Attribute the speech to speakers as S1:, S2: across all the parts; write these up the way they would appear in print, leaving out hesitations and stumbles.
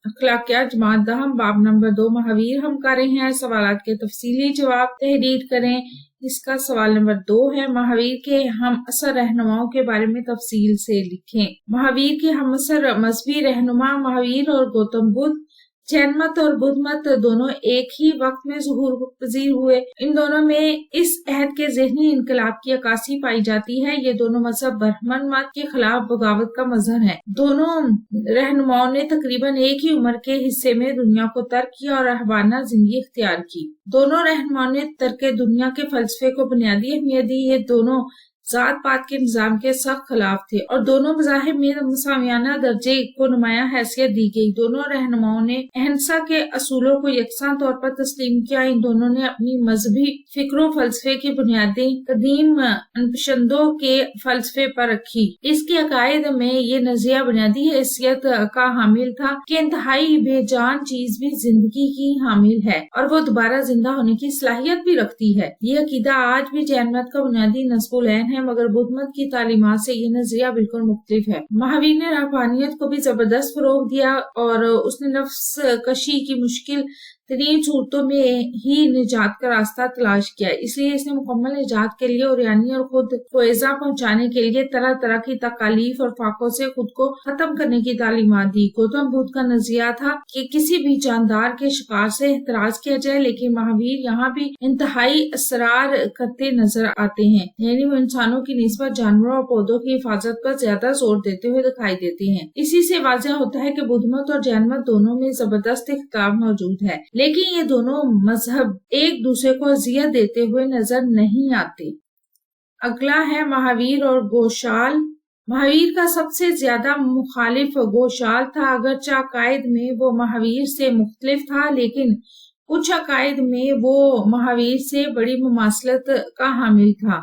S1: اخلاقیات جماعت دہم باب نمبر 2 महावीर हम कर रहे हैं सवालात के तफसीली जवाब तहरीर करें। इसका सवाल नंबर 2 है महावीर के हम असर रहनुमाओं के बारे में तफसील से लिखें। महावीर के हम असर मजहबी रहनुमा महावीर और गौतम बुद्ध, जैन मत और बुद्ध मत दोनों एक ही वक्त में ज़ुहूर पजीर हुए। इन दोनों में इस अहद के ज़हनी इनकलाब की अक्कासी पाई जाती है। ये दोनों मजहब ब्राह्मण मत के खिलाफ बगावत का मजहर है। दोनों रहनुमाओं ने तकरीबन एक ही उम्र के हिस्से में दुनिया को तर्क किया और रहबाना जिंदगी इख्तियार की। दोनों रहनुमाओं ने तर्क दुनिया के फलसफे को बुनियादी अहमियत दी। ये दोनों जात पात के निजाम के सख्त खिलाफ थे और दोनों मज़ाहिब में मुसावियाना दर्जे को नुमाया हैसियत दी गई। दोनों रहनुमाओं ने अहिंसा के असूलों को यकसा तौर पर तस्लीम किया। इन दोनों ने अपनी मजहबी फिक्र फलसफे की बुनियादी कदीम अनपसंदों के फलसफे पर रखी। इसके अकायद में ये नजरिया बुनियादी हैसियत का हामिल था कि इंतहाई बेजान चीज भी जिंदगी की हामिल है और वो दोबारा जिंदा होने की सलाहियत भी रखती है। ये अकीदा आज भी जैन मत का बुनियादी नस्बुल-ऐन है, मगर बुद्ध मत की तालीमात से ये नजरिया बिल्कुल मुख्तलिफ है। महावीर ने रूहानियत को भी जबरदस्त फरोग दिया और उसने नफ्स कशी की मुश्किल तरीन सूरतों में ही निजात का रास्ता तलाश किया। इसलिए इसने मुकम्मल निजात के लिए ओरियानी और खुद को इज़ा पहुँचाने के लिए तरह तरह की तकालीफ और फाकों से खुद को खत्म करने की तालीमात दी। गौतम बुद्ध का नजरिया था कि किसी भी जानदार के शिकार से एहतराज किया जाए, लेकिन महावीर यहाँ भी इंतहाई असरार करते नजर आते हैं, यानी वो इंसानों की निस्बत जानवरों और पौधों की हिफाजत पर ज्यादा जोर देते हुए दिखाई देते हैं। इसी से वाज़ेह होता है कि बुद्ध मत और जैन मत दोनों में जबरदस्त इख्तिलाफ मौजूद है, लेकिन ये दोनों मजहब एक दूसरे को अजियत देते हुए नजर नहीं आते। अगला है महावीर और गोशाल। महावीर का सबसे ज्यादा मुखालिफ गोशाल था। अगरचे अकायद में वो महावीर से मुख्तलिफ था, लेकिन कुछ अकायद में वो महावीर से बड़ी मुमासलत का हामिल था।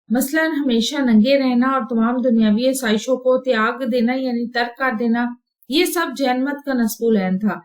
S1: मसलन हमेशा नंगे रहना और तमाम दुनियावी आसाइशों को त्याग देना यानी तर्क कर देना, ये सब जैन मत का नस्बुल-ऐन था।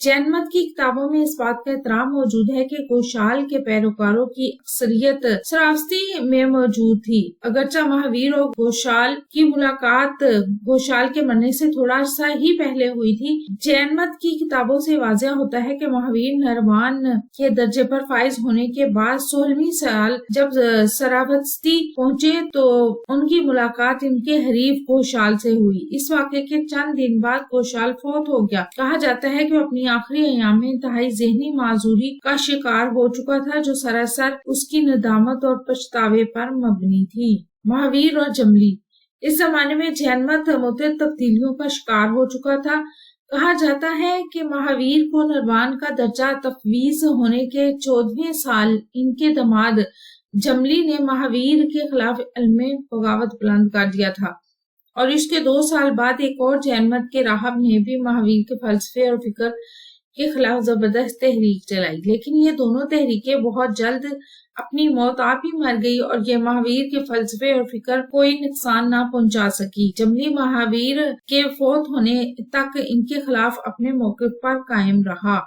S1: जैन मत की किताबों में इस बात का एतराम मौजूद है कि गोशाल के पैरोकारों की अक्सरियत सरावस्ती में मौजूद थी। अगरचे महावीर और गोशाल की मुलाकात गोशाल के मरने से थोड़ा अर्सा ही पहले हुई थी। जैन मत की किताबों से वाज़ेह होता है कि महावीर नरवान के दर्जे पर फाइज होने के बाद 16वीं साल जब सरावस्ती पहुँचे तो उनकी मुलाकात इनके हरीफ गोशाल से हुई। इस वाक़े के चंद दिन बाद गोशाल फौत हो गया। कहा जाता है कि अपनी आखिरी अयाम में इंतहाई ज़हनी माजूरी का शिकार हो चुका था, जो सरासर उसकी नदामत और पछतावे पर मबनी थी। महावीर और जमली। इस जमाने में जैन मत मुतअद्दिद तब्दीलियों का शिकार हो चुका था। कहा जाता है कि महावीर को नरवान का दर्जा तफवीज होने के 14वें साल इनके दामाद जमली ने महावीर के खिलाफ इल्मे बगावत बुलंद कर दिया था और इसके 2 साल बाद एक और जैन मत के राहब ने भी महावीर के फलसफे और फिक्र के खिलाफ जबरदस्त तहरीक चलाई, लेकिन ये दोनों तहरीकें बहुत जल्द अपनी मौत आप ही मर गई और ये महावीर के फलसफे और फिक्र कोई नुकसान ना पहुंचा सकी। जमली महावीर के फौत होने तक इनके खिलाफ अपने मौक़िफ़ पर कायम रहा।